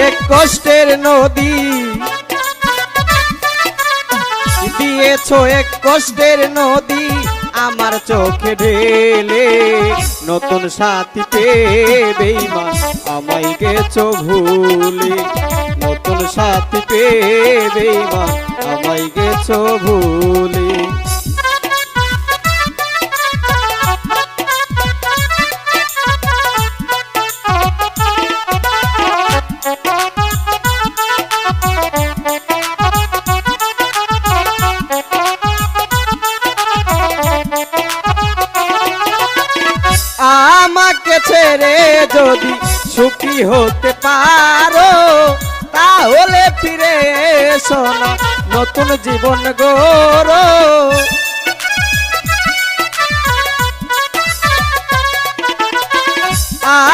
এক কষ্টের নদী, দিয়েছো এক কষ্টের নদী আমার চোখে ঢেলে। নতুন সাথী পেয়ে বেঈমান আমায় গেছো ভুলে। নতুন সাথী পেয়ে বেঈমান আমায় গেছো ভুলে। আমাকে ছেড়ে যদি সুখী হতে পারো তাহলে ফিরে এসো না, নতুন জীবন গড়ো।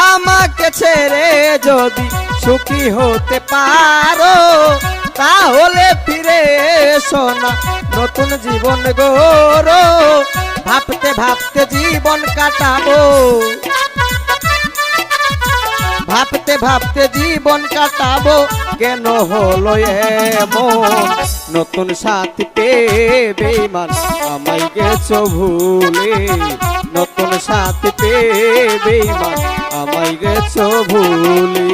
আমাকে ছেড়ে যদি সুখী হতে পারো তাহলে ফিরে এসো না, নতুন জীবন গড়ো। ভাবতে ভাবতে জীবন কাটাবো, ভাবতে ভাবতে জীবন কাটাবো, কেন হলো এমন? নতুন সাথী পেয়ে বেঈমান আমায় গেছো ভুলে। নতুন সাথী পেয়ে বেঈমান আমায় গেছো ভুলে।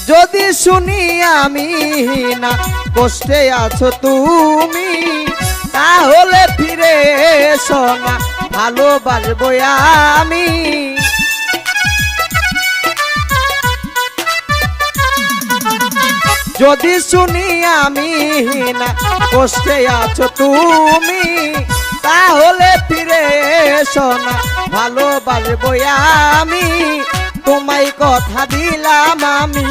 যদি শুনি আমি না কষ্টে আছো তুমি তাহলে ফিরে এসো না, ভালোবাসবো আমি। যদি শুনি আমি না কষ্টে আছো তুমি তাহলে ফিরে এসো না, ভালোবাসবো আমি। তোমায় কথা দিলাম আমি,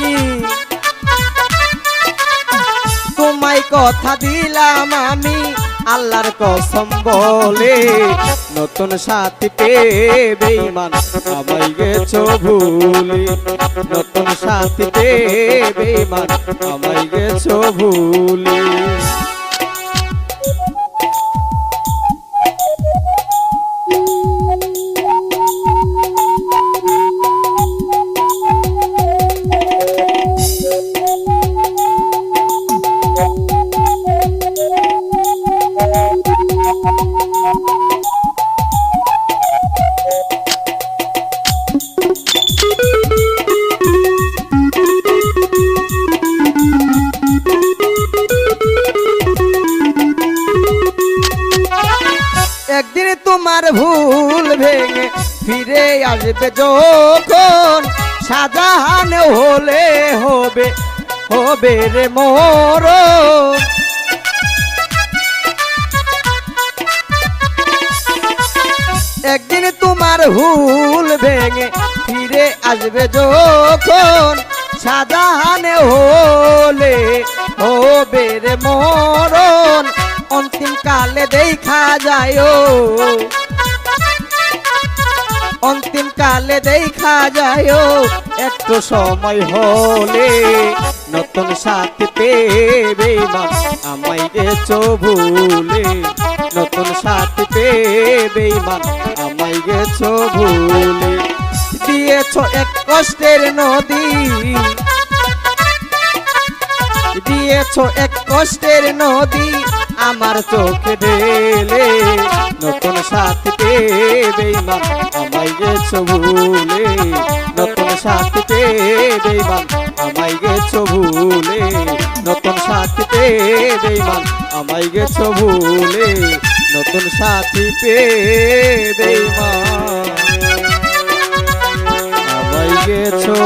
তোমায় কথা দিলাম আমি আল্লাহর কসম বলে। নতুন সাথী পেয়ে বেঈমান আমায় গেছো ভুলে। নতুন সাথী পেয়ে বেঈমান আমায় গেছো ভুলে। একদিন তোমার ভুল ভেঙে ফিরে আসবে যখন, শাহজাহান হলে হবে হবে রে মরণ। একদিন তোমার ভুল ভেঙে ফিরে আসবে যখন, শাহজাহান হলে হবে রে মরণ। অন্তিম কালে দেখা যায়, অন্তিম কালে দেখা যায় একটু সময় হলে। নতুন সাথী পেয়ে বেঈমান আমায় গেছো ভুলে। নতুন সাথী পেয়ে বেঈমান আমায় গেছো ভুলে। দিয়েছো এক কষ্টের নদী, দিয়েছো এক কষ্টের নদী আমার চোখে ঢেলে। নতুন সাথী পেয়ে বেঈমান আমায় গেছো ভুলে। নতুন সাথী পেয়ে বেঈমান আমায় গেছো ভুলে। নতুন সাথী পেয়ে বেঈমান আমায় গেছো ভুলে। নতুন সাথী পেয়ে বেঈমান আমায় গেছো